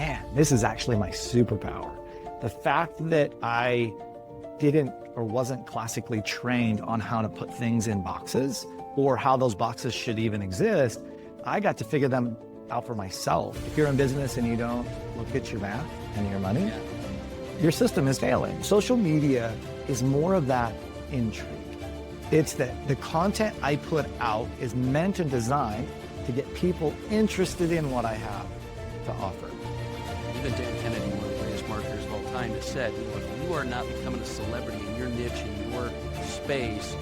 man, this is actually my superpower. The fact that I didn't or wasn't classically trained on how to put things in boxes or how those boxes should even exist, I got to figure them out for myself. If you're in business and you don't look at your math and your money, your system is failing. Social media is more of that intrigue. It's that the content I put out is meant and designed to get people interested in what I have to offer. Even Dan Kennedy, one of the greatest marketers of all time, has said, if you are not becoming a celebrity in your niche, in your space,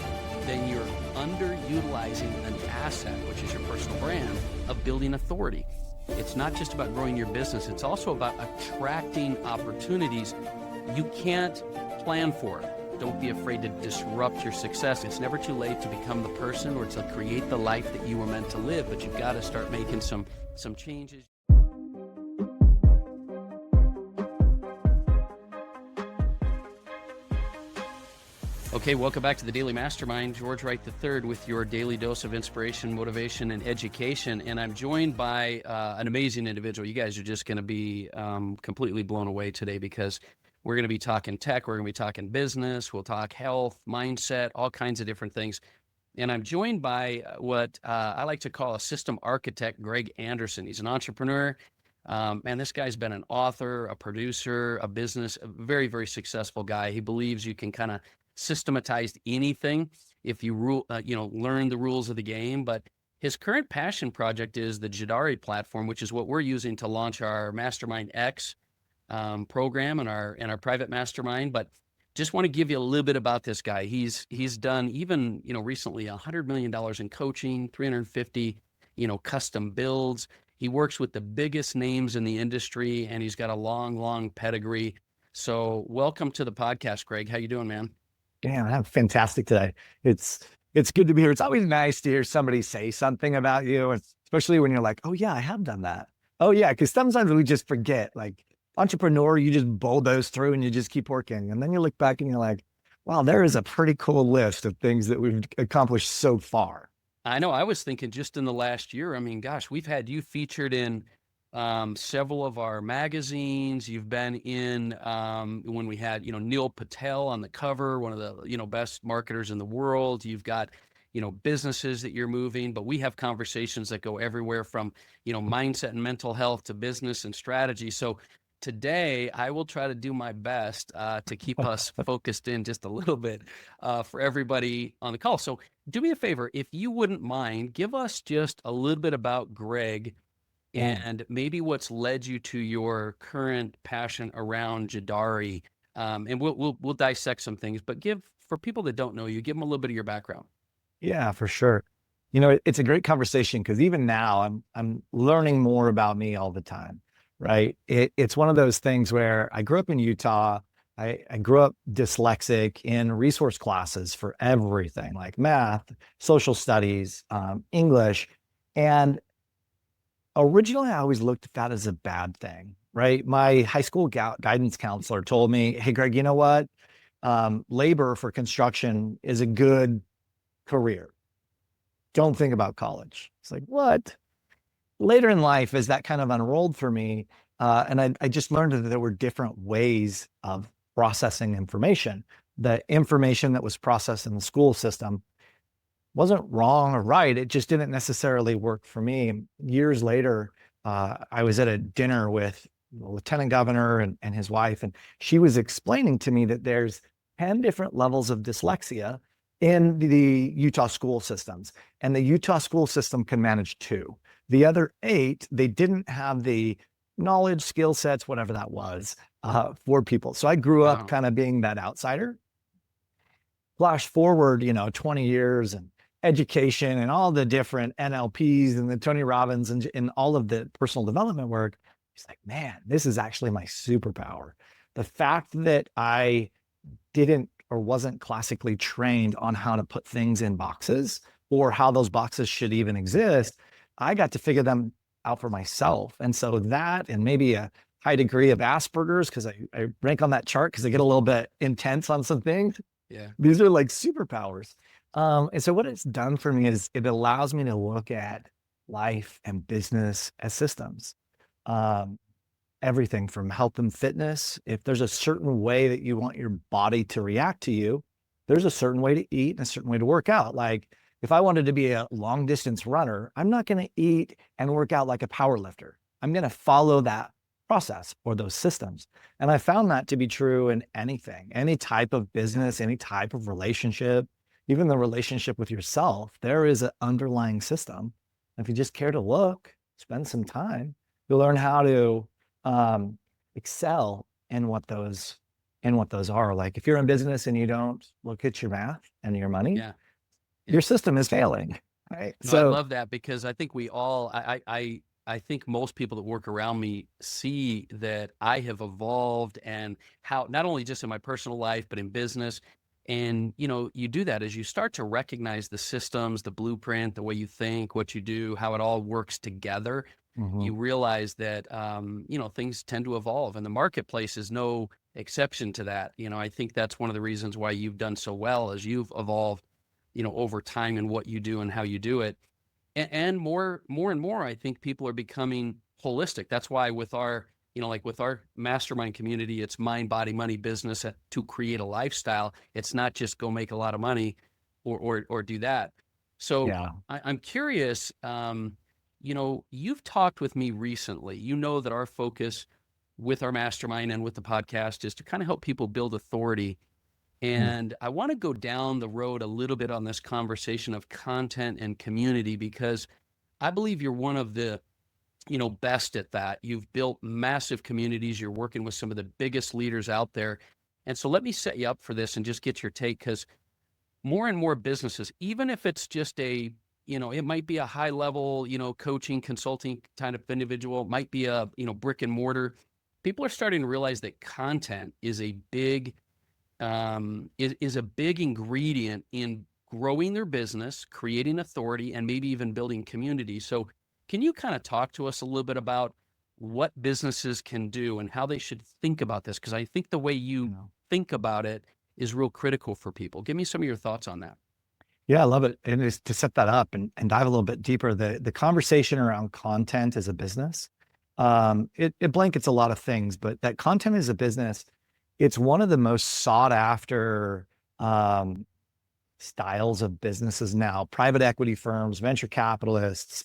then you're underutilizing an asset, which is your personal brand, of building authority. It's not just about growing your business. It's also about attracting opportunities you can't plan for. Don't be afraid to disrupt your success. It's never too late to become the person or to create the life that you were meant to live, but you've got to start making some changes. Okay, welcome back to the Daily Mastermind. George Wright III with your daily dose of inspiration, motivation, and education. And I'm joined by an amazing individual. You guys are just going to be completely blown away today because we're going to be talking tech, we're going to be talking business, we'll talk health, mindset, all kinds of different things. And I'm joined by what I like to call a system architect, Greg Anderson. He's an entrepreneur. And this guy's been an author, a producer, a very, very successful guy. He believes you can kind of systematize anything if you learn the rules of the game. But his current passion project is the Jadari platform, which is what we're using to launch our Mastermind X program and our private mastermind. But just want to give you a little bit about this guy. He's done even, recently $100 million in coaching, 350, custom builds. He works with the biggest names in the industry, and he's got a long pedigree. So welcome to the podcast, Greg. How you doing, man? Yeah, I'm fantastic today. It's good to be here. It's always nice to hear somebody say something about you, especially when you're like, oh yeah, I have done that. Oh yeah, because sometimes we just forget, like entrepreneur, you just bulldoze through and you just keep working. And then you look back and you're like, wow, there is a pretty cool list of things that we've accomplished so far. I know. I was thinking just in the last year, I mean, gosh, we've had you featured in several of our magazines. You've been in when we had, Neil Patel on the cover, one of the, best marketers in the world. You've got, businesses that you're moving, but we have conversations that go everywhere from, mindset and mental health to business and strategy. So today, I will try to do my best to keep us focused in just a little bit for everybody on the call. So do me a favor, if you wouldn't mind, give us just a little bit about Greg and maybe what's led you to your current passion around Jadari. And we'll dissect some things, but for people that don't know you, give them a little bit of your background. Yeah, for sure. It's a great conversation because even now I'm learning more about me all the time, right? It's one of those things where I grew up in Utah. I grew up dyslexic in resource classes for everything like math, social studies, English. And originally, I always looked at that as a bad thing, right? My high school guidance counselor told me, hey, Greg, you know what? Labor for construction is a good career. Don't think about college. It's like, what? Later in life, as that kind of unrolled for me, and I just learned that there were different ways of processing information. The information that was processed in the school system wasn't wrong or right. It just didn't necessarily work for me. Years later, I was at a dinner with the lieutenant governor and his wife, and she was explaining to me that there's 10 different levels of dyslexia in the Utah school systems, and the Utah school system can manage 2. The other 8, they didn't have the knowledge, skill sets, whatever that was, for people. So I grew up kind of being that outsider. Flash forward, 20 years and education and all the different NLPs and the Tony Robbins and all of the personal development work. It's like, man, this is actually my superpower. The fact that I didn't or wasn't classically trained on how to put things in boxes or how those boxes should even exist, I got to figure them out for myself. And so that, and maybe a high degree of Asperger's, because I rank on that chart because I get a little bit intense on some things. Yeah. These are like superpowers. And so what it's done for me is it allows me to look at life and business as systems. And everything from health and fitness. If there's a certain way that you want your body to react to you, there's a certain way to eat and a certain way to work out. Like if I wanted to be a long distance runner, I'm not going to eat and work out like a power lifter. I'm going to follow that process or those systems. And I found that to be true in anything, any type of business, any type of relationship, even the relationship with yourself. There is an underlying system. If you just care to look, spend some time, you'll learn how to excel in what those are. Like if you're in business and you don't look at your math and your money, Yeah. your system is failing. Right. No, I So love that because I think we all, I think most people that work around me see that I have evolved and how, not only just in my personal life, but in business. And, you do that as you start to recognize the systems, the blueprint, the way you think, what you do, how it all works together. mhm, You realize that, things tend to evolve and the marketplace is no exception to that. I think that's one of the reasons why you've done so well as you've evolved, over time in what you do and how you do it. And more and more, I think people are becoming holistic. That's why with our, like with our mastermind community, it's mind, body, money, business to create a lifestyle. It's not just go make a lot of money or do that. So yeah. I'm curious, you've talked with me recently, that our focus with our mastermind and with the podcast is to kind of help people build authority. Mm, And I want to go down the road a little bit on this conversation of content and community, because I believe you're one of the, best at that. You've built massive communities. You're working with some of the biggest leaders out there. And so let me set you up for this and just get your take, because more and more businesses, even if it's just it might be a high level, coaching, consulting kind of individual, might be a, brick and mortar. People are starting to realize that content is a big is a big ingredient in growing their business, creating authority, and maybe even building community. So can you kind of talk to us a little bit about what businesses can do and how they should think about this? Because I think the way you you know. think about it is real critical for people. Give me some of your thoughts on that. Yeah, I love it. And it's to set that up and dive a little bit deeper, the conversation around content as a business, it blankets a lot of things, but that content as a business, it's one of the most sought after um, styles of businesses now. Private equity firms, venture capitalists,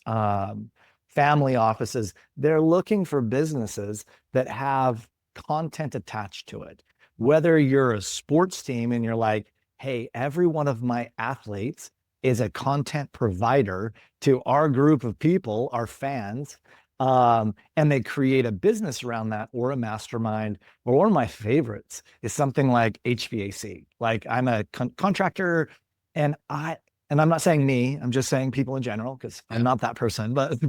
family offices, they're looking for businesses that have content attached to it. Whether you're a sports team and you're like, hey, every one of my athletes is a content provider to our group of people, our fans, and they create a business around that or a mastermind. Or one of my favorites is something like HVAC. Like I'm a contractor and I'm not saying me, I'm just saying people in general, because I'm Yeah. not that person, but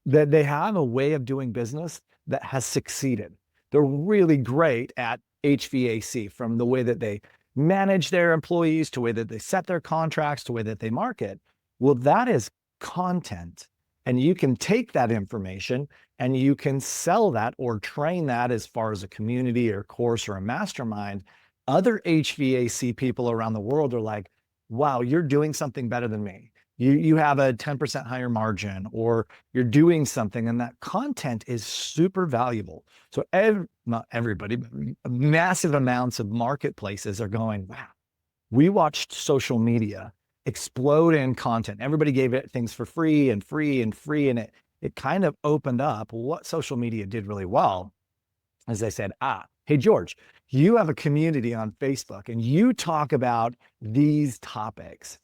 that they have a way of doing business that has succeeded. They're really great at HVAC, from the way that they manage their employees to the way that they set their contracts to the way that they market. Well, that is content. And you can take that information and you can sell that or train that as far as a community or course or a mastermind. Other HVAC people around the world are like, wow, you're doing something better than me. You have a 10% higher margin, or you're doing something, and that content is super valuable. So not everybody, but massive amounts of marketplaces are going, wow, we watched social media explode in content. Everybody gave it things for free and free and free. And it kind of opened up what social media did really well. As they said, hey, George, you have a community on Facebook and you talk about these topics.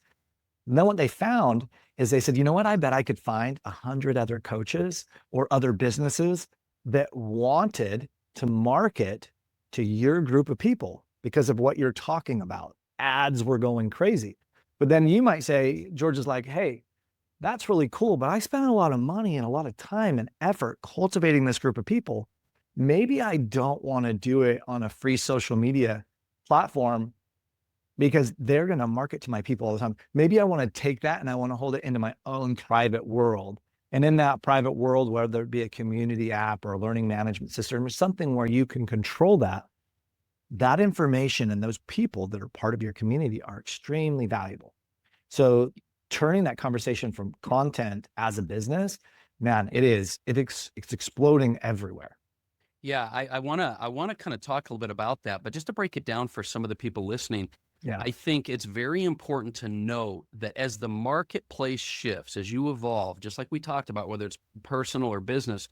And then what they found is they said, you know what? I bet I could find 100 other coaches or other businesses that wanted to market to your group of people because of what you're talking about. Ads were going crazy. But then you might say, George is like, hey, that's really cool, but I spent a lot of money and a lot of time and effort cultivating this group of people. Maybe I don't want to do it on a free social media platform because they're going to market to my people all the time. Maybe I want to take that and I want to hold it into my own private world. And in that private world, whether it be a community app or a learning management system or something where you can control that information and those people that are part of your community are extremely valuable. So turning that conversation from content as a business, man, it's exploding everywhere. Yeah, I wanna kind of talk a little bit about that, but just to break it down for some of the people listening, Yeah. I think it's very important to know that as the marketplace shifts, as you evolve, just like we talked about, whether it's personal or business,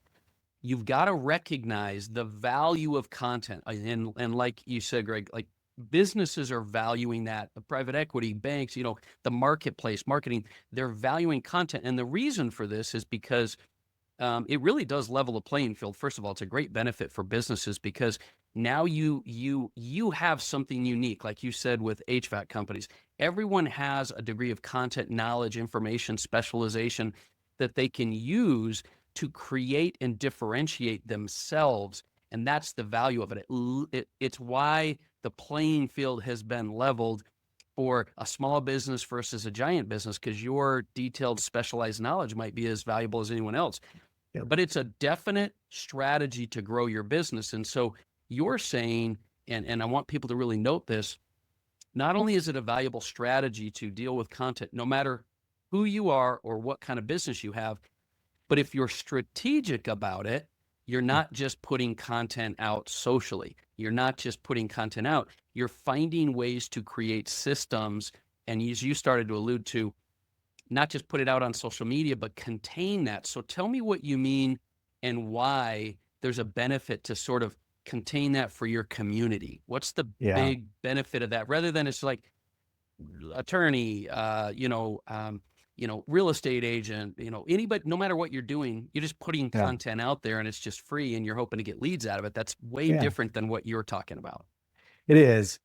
you've got to recognize the value of content. And like you said, Greg, like businesses are valuing that. The private equity, banks, the marketplace, marketing, they're valuing content. And the reason for this is because it really does level the playing field. First of all, it's a great benefit for businesses because now you have something unique, like you said with HVAC companies. Everyone has a degree of content, knowledge, information, specialization that they can use to create and differentiate themselves, and that's the value of it. It's why the playing field has been leveled for a small business versus a giant business, because your detailed, specialized knowledge might be as valuable as anyone else. Yep. But it's a definite strategy to grow your business. And so you're saying, and I want people to really note this, not only is it a valuable strategy to deal with content, no matter who you are or what kind of business you have, but if you're strategic about it, you're not just putting content out socially. You're not just putting content out. You're finding ways to create systems. And as you started to allude to, not just put it out on social media, but contain that. So tell me what you mean and why there's a benefit to sort of contain that for your community. What's the Yeah. big benefit of that, rather than it's like attorney, real estate agent, anybody, no matter what you're doing, you're just putting Yeah. content out there and it's just free and you're hoping to get leads out of it. That's way Yeah. different than what you're talking about. It is.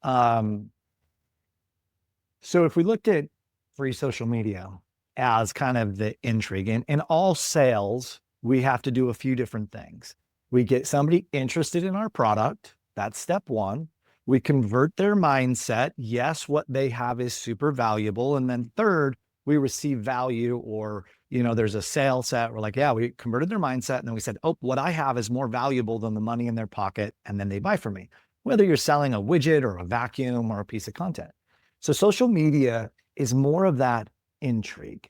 So if we looked at free social media as kind of the intrigue, and in all sales, we have to do a few different things. We get somebody interested in our product. That's step one. We convert their mindset. Yes, what they have is super valuable. And then third, we receive value, or, there's a sale set. We're like, yeah, we converted their mindset. And then we said, oh, what I have is more valuable than the money in their pocket. And then they buy from me, whether you're selling a widget or a vacuum or a piece of content. So social media is more of that intrigue.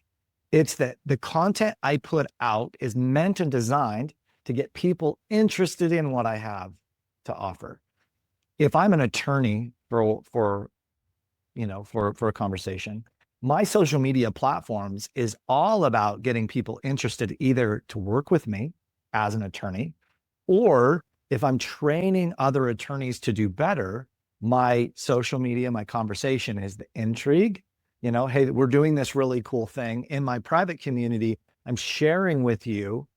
It's that the content I put out is meant and designed to get people interested in what I have to offer. If I'm an attorney for a conversation, my social media platforms is all about getting people interested either to work with me as an attorney, or if I'm training other attorneys to do better, my social media, my conversation is the intrigue. Hey, we're doing this really cool thing in my private community. I'm sharing with you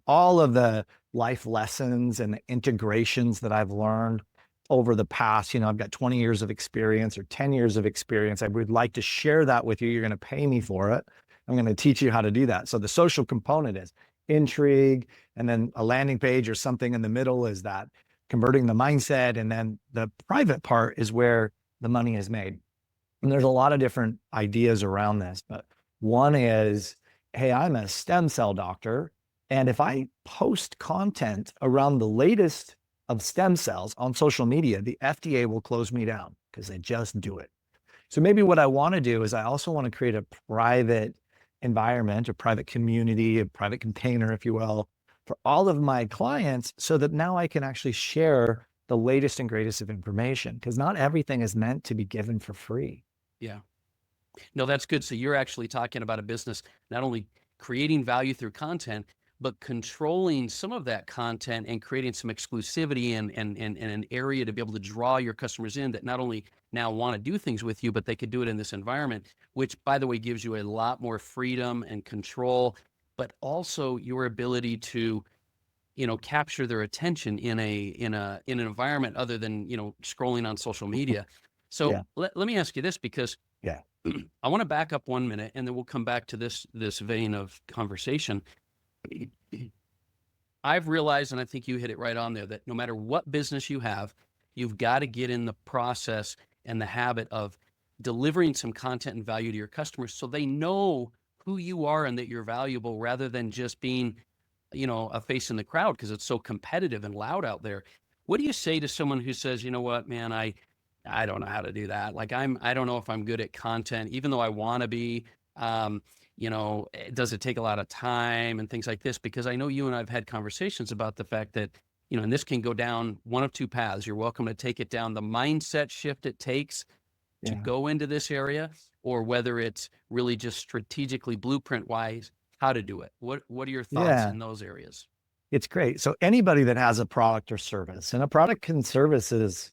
all of the life lessons and the integrations that I've learned over the past. I've got 20 years of experience or 10 years of experience. I would like to share that with you. You're going to pay me for it. I'm going to teach you how to do that. So the social component is intrigue, and then a landing page or something in the middle is that converting the mindset. And then the private part is where the money is made. And there's a lot of different ideas around this, but one is, hey, I'm a stem cell doctor. And if I post content around the latest of stem cells on social media, the FDA will close me down because they just do it. So maybe what I want to do is I also want to create a private environment, a private community, a private container, if you will, for all of my clients, so that now I can actually share the latest and greatest of information, because not everything is meant to be given for free. Yeah. No, that's good. So you're actually talking about a business not only creating value through content, but controlling some of that content and creating some exclusivity and an area to be able to draw your customers in that not only now want to do things with you, but they could do it in this environment, which, by the way, gives you a lot more freedom and control, but also your ability to capture their attention in an environment other than scrolling on social media. So Yeah. let me ask you this, because Yeah. I want to back up 1 minute and then we'll come back to this vein of conversation. I've realized, and I think you hit it right on there, that no matter what business you have, you've got to get in the process and the habit of delivering some content and value to your customers so they know who you are and that you're valuable, rather than just being a face in the crowd, because it's so competitive and loud out there. What do you say to someone who says, you know what, man, I don't know how to do that. Like I don't know if I'm good at content, even though I want to be. Does it take a lot of time and things like this? Because I know you and I've had conversations about the fact that and this can go down one of two paths. You're welcome to take it down the mindset shift it takes to Yeah. go into this area, or whether it's really just strategically blueprint wise how to do it. What are your thoughts Yeah. in those areas? It's great. So anybody that has a product or service, and a product and service is,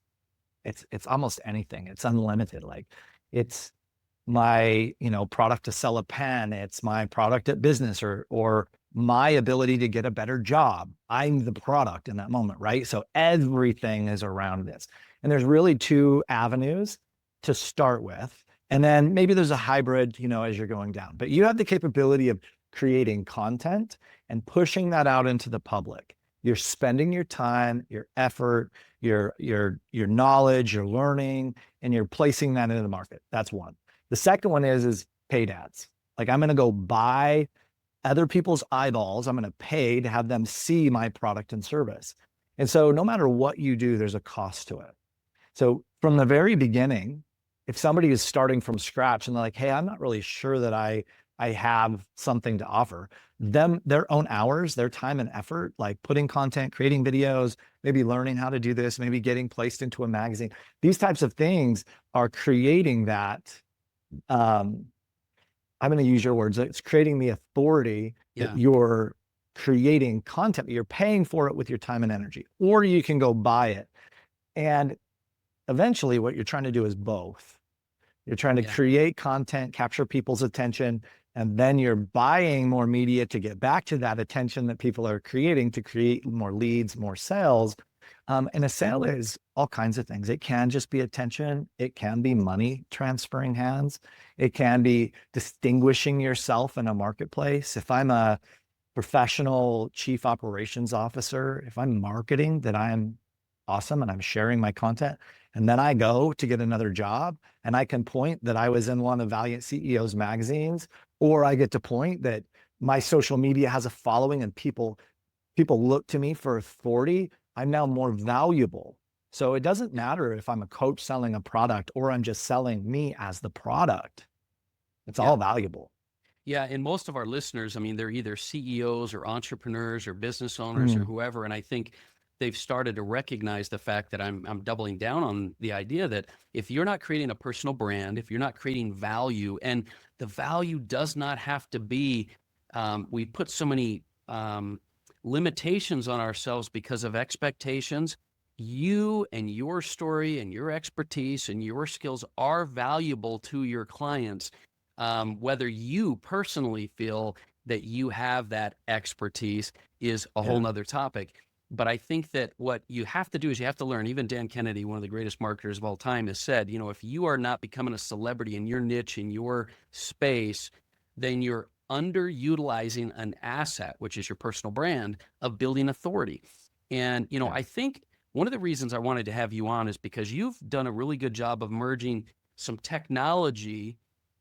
it's almost anything. It's unlimited. Like it's my, product to sell a pen. It's my product at business, or my ability to get a better job. I'm the product in that moment, right? So everything is around this. And there's really two avenues to start with. And then maybe there's a hybrid, as you're going down. But you have the capability of creating content and pushing that out into the public. You're spending your time, your effort, your knowledge, your learning, and you're placing that into the market. That's one. The second one is paid ads. Like I'm going to go buy other people's eyeballs. I'm going to pay to have them see my product and service. And so no matter what you do, there's a cost to it. So from the very beginning, if somebody is starting from scratch and they're like, hey, I'm not really sure that I have something to offer, them, their own hours, their time and effort, like putting content, creating videos, maybe learning how to do this, maybe getting placed into a magazine, these types of things are creating that. I'm going to use your words. It's creating the authority that Yeah. you're creating content, you're paying for it with your time and energy, or you can go buy it. And eventually what you're trying to do is both. You're trying to Yeah. create content, capture people's attention, and then you're buying more media to get back to that attention that people are creating to create more leads, more sales. And a sale is all kinds of things. It can just be attention. It can be money transferring hands. It can be distinguishing yourself in a marketplace. If I'm a professional chief operations officer, if I'm marketing that I'm awesome and I'm sharing my content, and then I go to get another job and I can point that I was in one of Valiant CEO's magazines, or I get to point that my social media has a following and people look to me for authority, I'm now more valuable. So it doesn't matter if I'm a coach selling a product or I'm just selling me as the product. It's Yeah. all valuable. Yeah. And most of our listeners, I mean, they're either CEOs or entrepreneurs or business owners or Mm, whoever. And I think they've started to recognize the fact that I'm doubling down on the idea that if you're not creating a personal brand, if you're not creating value, and the value does not have to be, we put so many limitations on ourselves because of expectations. You and your story and your expertise and your skills are valuable to your clients, whether you personally feel that you have that expertise is a whole yeah. nother topic. But I think that what you have to do is you have to learn. Even Dan Kennedy, one of the greatest marketers of all time, has said, if you are not becoming a celebrity in your niche, in your space, then you're underutilizing an asset, which is your personal brand, of building authority. And, Yeah. I think one of the reasons I wanted to have you on is because you've done a really good job of merging some technology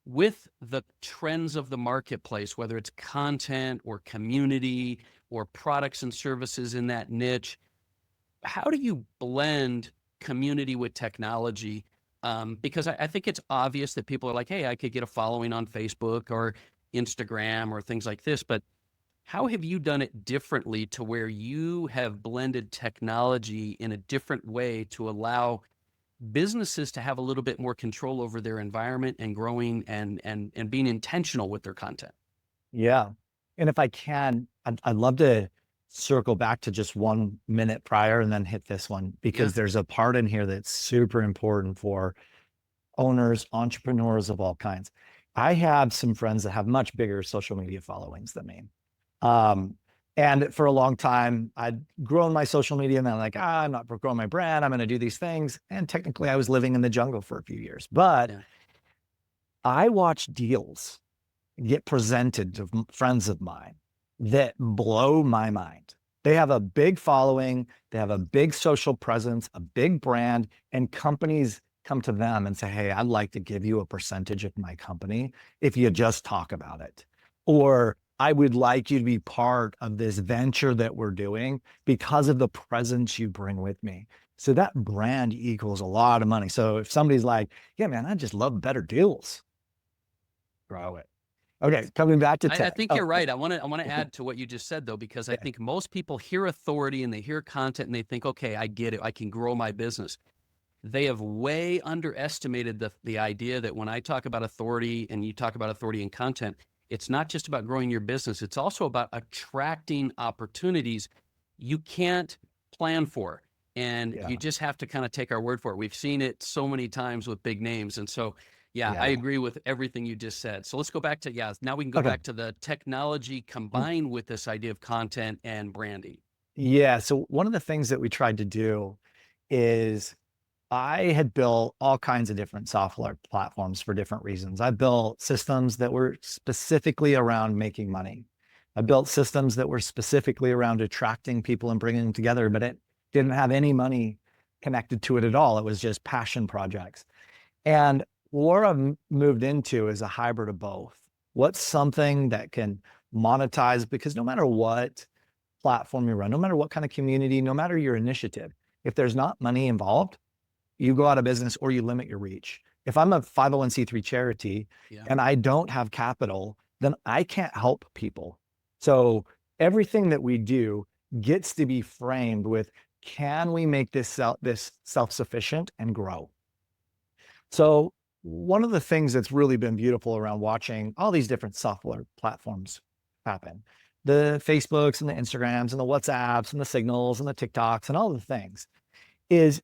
with the trends of the marketplace, whether it's content or community or products and services in that niche. How do you blend community with technology? Because I think it's obvious that people are like, hey, I could get a following on Facebook or Instagram or things like this, but how have you done it differently to where you have blended technology in a different way to allow businesses to have a little bit more control over their environment and growing and being intentional with their content? Yeah. And if I can, I'd love to circle back to just 1 minute prior and then hit this one, Yeah. because there's a part in here that's super important for owners, entrepreneurs of all kinds. I have some friends that have much bigger social media followings than me. Um, and for a long time, I'd grown my social media and then I'm like, I'm not growing my brand. I'm going to do these things. And technically, I was living in the jungle for a few years, but Yeah. I watched deals get presented to friends of mine that blow my mind. They have a big following, they have a big social presence, a big brand, and companies come to them and say, hey, I'd like to give you a percentage of my company if you just talk about it. Or I would like you to be part of this venture that we're doing because of the presence you bring with me. So that brand equals a lot of money. So if somebody's like, yeah, man, I just love better deals, grow it. Okay, coming back to I tech. think Oh, you're right. I want to add to what you just said though, because I yeah, think most people hear authority and they hear content and they think, okay, I get it. I can grow my business. They have way underestimated the idea that when I talk about authority and you talk about authority and content, it's not just about growing your business. It's also about attracting opportunities you can't plan for. And yeah, you just have to kind of take our word for it. We've seen it so many times with big names. And so, yeah, I yeah. agree with everything you just said. So let's go back to, yeah, now we can go Okay. back to the technology Mm, combined with this idea of content and branding. yeah. So one of the things that we tried to do is I had built all kinds of different software platforms for different reasons. I built systems that were specifically around making money. I built systems that were specifically around attracting people and bringing them together, but it didn't have any money connected to it at all. It was just passion projects. And where I've moved into is a hybrid of both. What's something that can monetize? Because no matter what platform you run, no matter what kind of community, no matter your initiative, if there's not money involved, you go out of business or you limit your reach. If I'm a 501c3 charity Yeah. and I don't have capital, then I can't help people. So everything that we do gets to be framed with, can we make this self-sufficient and grow? So one of the things that's really been beautiful around watching all these different software platforms happen, the Facebooks and the Instagrams and the WhatsApps and the Signals and the TikToks and all the things, is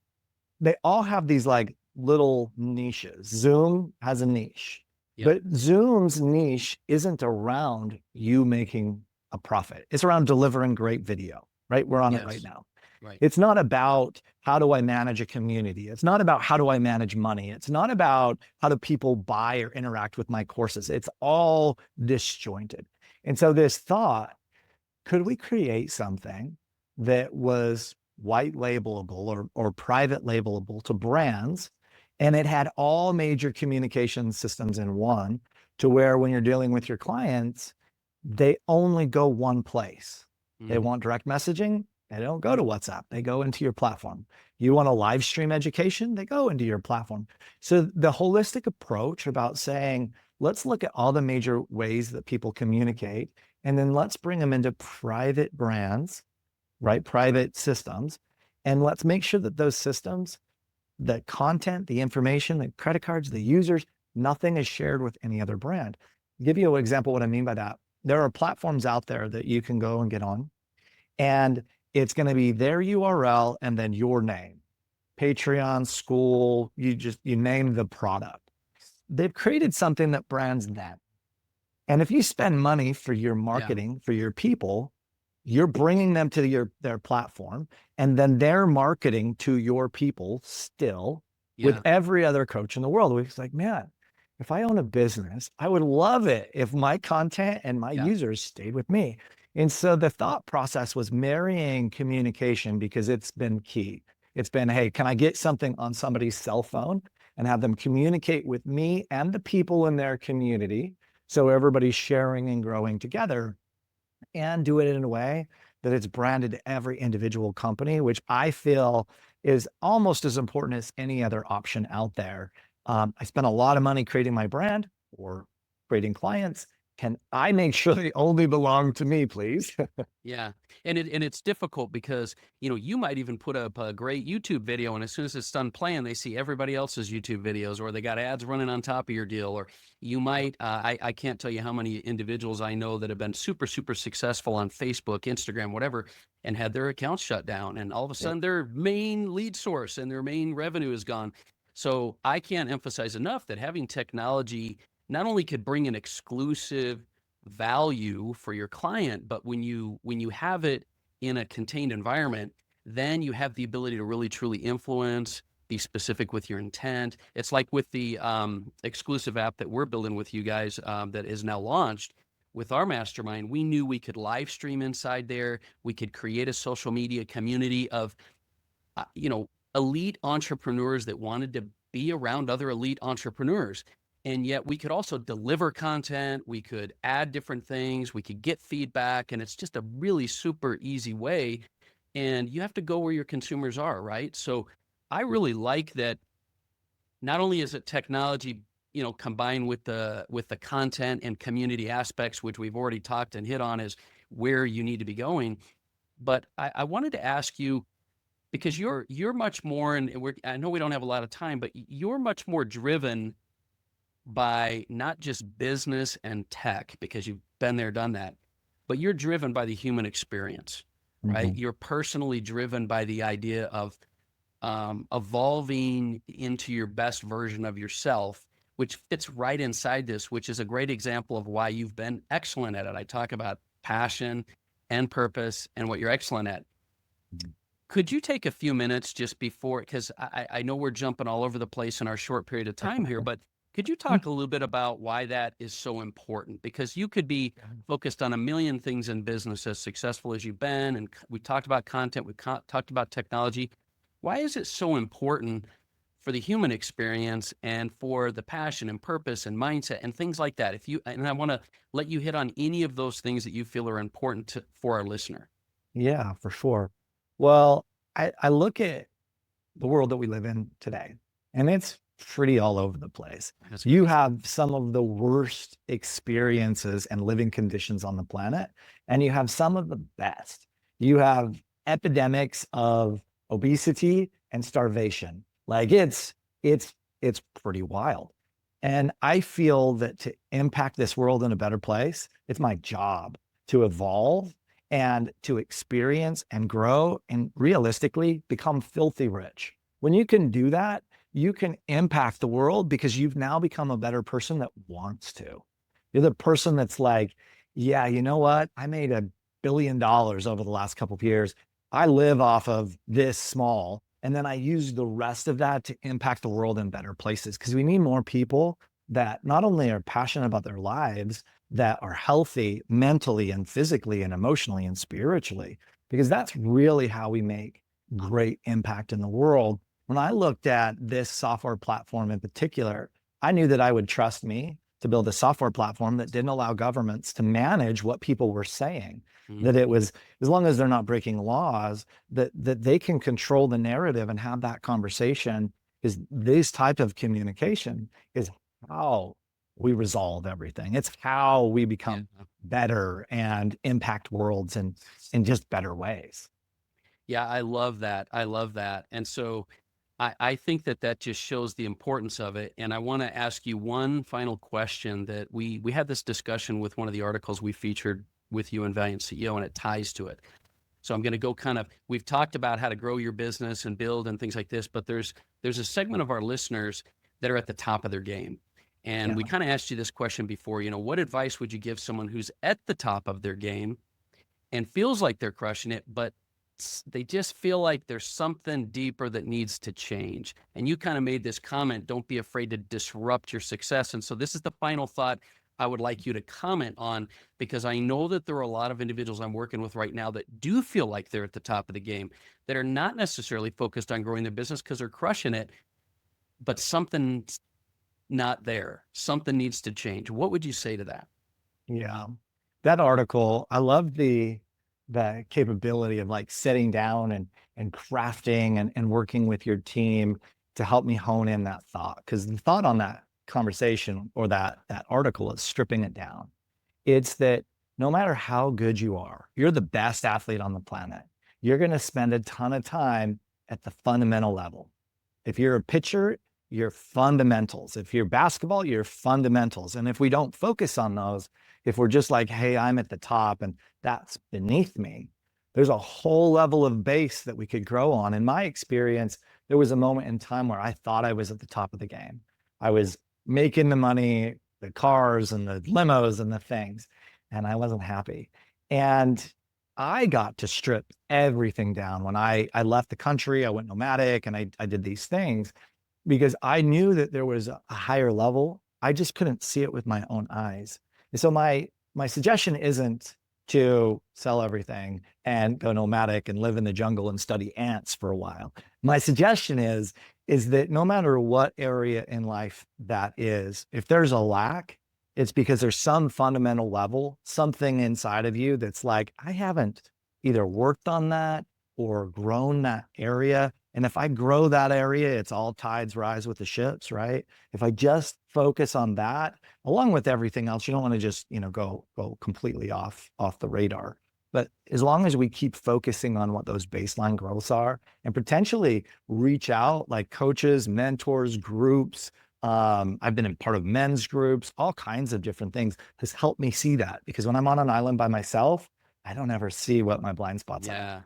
they all have these like little niches. Zoom has a niche, Yep. but Zoom's niche isn't around you making a profit. It's around delivering great video, right? We're on it right Yes. now. Right. It's not about how do I manage a community. It's not about how do I manage money. It's not about how do people buy or interact with my courses. It's all disjointed. And so this thought, could we create something that was white labelable or private labelable to brands, and it had all major communication systems in one, to where when you're dealing with your clients, they only go one place. They Mhm. want direct messaging, they don't go to WhatsApp, they go into your platform. You want a live stream education, they go into your platform. So the holistic approach about saying, let's look at all the major ways that people communicate, and then let's bring them into private brands, right? Private systems. And let's make sure that those systems, the content, the information, the credit cards, the users, nothing is shared with any other brand. I'll give you an example of what I mean by that. There are platforms out there that you can go and get on, and it's going to be their URL and then your name. Patreon, school, you name the product. They've created something that brands them. And if you spend money for your Yeah. marketing, for your people, you're bringing them to their platform, and then they're marketing to your people still with Yeah. every other coach in the world. It's like, man, if I own a business, I would love it if my content and my Yeah. users stayed with me. And so the thought process was marrying communication, because it's been key. It's been, hey, can I get something on somebody's cell phone and have them communicate with me and the people in their community, so everybody's sharing and growing together, and do it in a way that it's branded to every individual company, which I feel is almost as important as any other option out there. I spent a lot of money creating my brand or creating clients. Can I make sure they only belong to me, please? Yeah. And it's difficult because, you might even put up a great YouTube video and as soon as it's done playing, they see everybody else's YouTube videos or they got ads running on top of your deal. Or you Yep. might, I can't tell you how many individuals I know that have been super, super successful on Facebook, Instagram, whatever, and had their accounts shut down. And all of a Yep. sudden their main lead source and their main revenue is gone. So I can't emphasize enough that having technology not only could bring an exclusive value for your client, but when you have it in a contained environment, then you have the ability to really truly influence, be specific with your intent. It's like with the exclusive app that we're building with you guys, that is now launched with our mastermind. We knew we could live stream inside there. We could create a social media community of elite entrepreneurs that wanted to be around other elite entrepreneurs. And yet we could also deliver content. We could add different things. We could get feedback. And it's just a really super easy way. And you have to go where your consumers are, right? So I really like that not only is it technology combined with the content and community aspects, which we've already talked and hit on, is where you need to be going. But I wanted to ask you, because you're much more, and I know we don't have a lot of time, but you're much more driven by not just business and tech, because you've been there, done that, but you're driven by the human experience, right? Mhm. You're personally driven by the idea of evolving into your best version of yourself, which fits right inside this, which is a great example of why you've been excellent at it. I talk about passion and purpose and what you're excellent at. Could you take a few minutes just before, because I know we're jumping all over the place in our short period of time here, but could you talk a little bit about why that is so important? Because you could be focused on a million things in business, as successful as you've been, and we talked about content, we talked about technology. Why is it so important for the human experience and for the passion and purpose and mindset and things like that? And I want to let you hit on any of those things that you feel are important for our listener. Yeah, for sure. Well, I look at the world that we live in today, and it's pretty all over the place. That's You crazy. have some of the worst experiences and living conditions on the planet, and you have some of the best. You have epidemics of obesity and starvation. Like it's pretty wild. And I feel that to impact this world in a better place, it's my job to evolve and to experience and grow and realistically become filthy rich. When you can do that, you can impact the world because you've now become a better person that wants to. You're the person that's like, yeah, you know what? I made $1 billion over the last couple of years. I live off of this small. And then I use the rest of that to impact the world in better places because we need more people that not only are passionate about their lives, that are healthy mentally and physically and emotionally and spiritually, because that's really how we make great impact in the world. When I looked at this software platform in particular, I knew that I would trust me to build a software platform that didn't allow governments to manage what people were saying, that it was, as long as they're not breaking laws, that they can control the narrative and have that conversation. Is this type of communication is how we resolve everything. It's how we Yeah. become better and impact worlds in just better ways. Yeah, I love that. I love that. And so I think that just shows the importance of it. And I want to ask you one final question that we had this discussion with one of the articles we featured with you in Valiant CEO, and it ties to it. So I'm going to go we've talked about how to grow your business and build and things like this, but there's a segment of our listeners that are at the top of their game. And Yeah. we kind of asked you this question before, what advice would you give someone who's at the top of their game and feels like they're crushing it, but they just feel like there's something deeper that needs to change? And you kind of made this comment, don't be afraid to disrupt your success. And so this is the final thought I would like you to comment on, because I know that there are a lot of individuals I'm working with right now that do feel like they're at the top of the game, that are not necessarily focused on growing their business because they're crushing it, but something's not there. Something needs to change. What would you say to that? Yeah. That article, I love the capability of like sitting down and crafting and working with your team to help me hone in that thought. Because the thought on that conversation or that article is stripping it down. It's that no matter how good you are, you're the best athlete on the planet. You're going to spend a ton of time at the fundamental level. If you're a pitcher, your fundamentals. If you're basketball, your fundamentals. And if we don't focus on those, if we're just like, hey, I'm at the top and that's beneath me, there's a whole level of base that we could grow on. In my experience, there was a moment in time where I thought I was at the top of the game. I was making the money, the cars and the limos and the things, and I wasn't happy. And I got to strip everything down when I left the country. I went nomadic and I did these things because I knew that there was a higher level. I just couldn't see it with my own eyes. And so my suggestion isn't to sell everything and go nomadic and live in the jungle and study ants for a while. My suggestion is that no matter what area in life that is, if there's a lack, it's because there's some fundamental level, something inside of you that's like, I haven't either worked on that or grown that area. And if I grow that area, it's all tides rise with the ships, right? If I just focus on that, along with everything else, you don't want to just, go completely off the radar. But as long as we keep focusing on what those baseline growths are and potentially reach out like coaches, mentors, groups. I've been in part of men's groups, all kinds of different things has helped me see that, because when I'm on an island by myself, I don't ever see what my blind spots are. Yeah.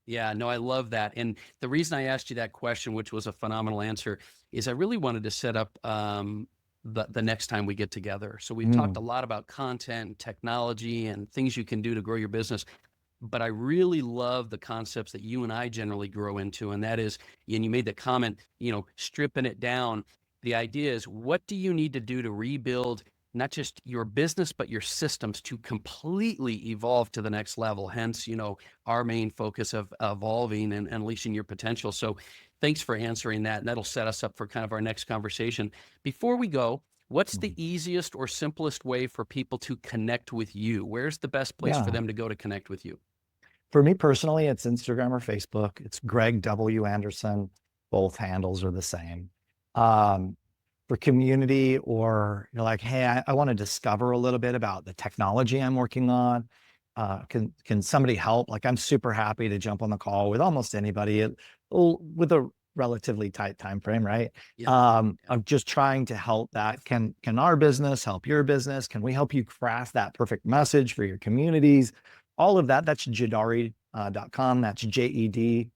Yeah, no, I love that. And the reason I asked you that question, which was a phenomenal answer, is I really wanted to set up the next time we get together. So we've talked a Mm, lot about content and technology and things you can do to grow your business. But I really love the concepts that you and I generally grow into. And that is, and you made the comment, stripping it down. The idea is, what do you need to do to rebuild not just your business, but your systems to completely evolve to the next level? Hence, our main focus of evolving and unleashing your potential. So thanks for answering that. And that'll set us up for kind of our next conversation. Before we go, what's the mm. easiest or simplest way for people to connect with you? Where's the best place for Yeah. them to go to connect with you? For me personally, it's Instagram or Facebook. It's Greg W. Anderson. Both handles are the same. Um, for community, or you're like, hey, I want to discover a little bit about the technology I'm working on. Can somebody help? Like, I'm super happy to jump on the call with almost anybody with a relatively tight time frame, right? Yeah. Yeah. I'm just trying to help that. Can our business help your business? Can we help you craft that perfect message for your communities? All of that. That's jedari.com. That's Jedari.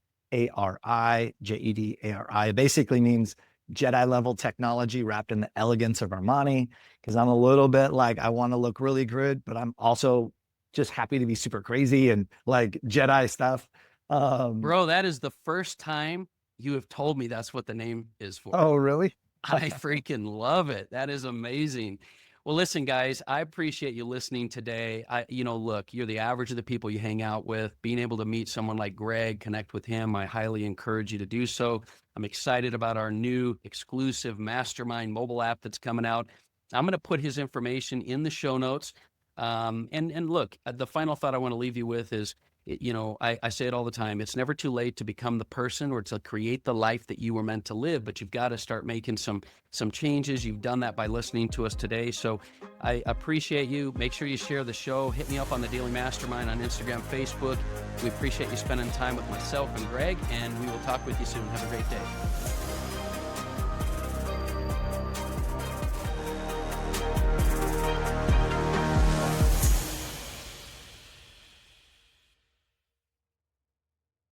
Basically means Jedi level technology wrapped in the elegance of Armani. Because I'm a little bit like, I want to look really good, but I'm also just happy to be super crazy and like Jedi stuff. Um, Bro, that is the first time you have told me that's what the name is for. oh, really? I freaking love it. That is amazing. Well, listen, guys, I appreciate you listening today. Look, you're the average of the people you hang out with. Being able to meet someone like Greg, connect with him, I highly encourage you to do so. I'm excited about our new exclusive mastermind mobile app that's coming out. I'm going to put his information in the show notes. And look, the final thought I want to leave you with is, I say it all the time. It's never too late to become the person or to create the life that you were meant to live, but you've got to start making some changes. You've done that by listening to us today. So I appreciate you. Make sure you share the show. Hit me up on the Daily Mastermind on Instagram, Facebook. We appreciate you spending time with myself and Greg, and we will talk with you soon. Have a great day.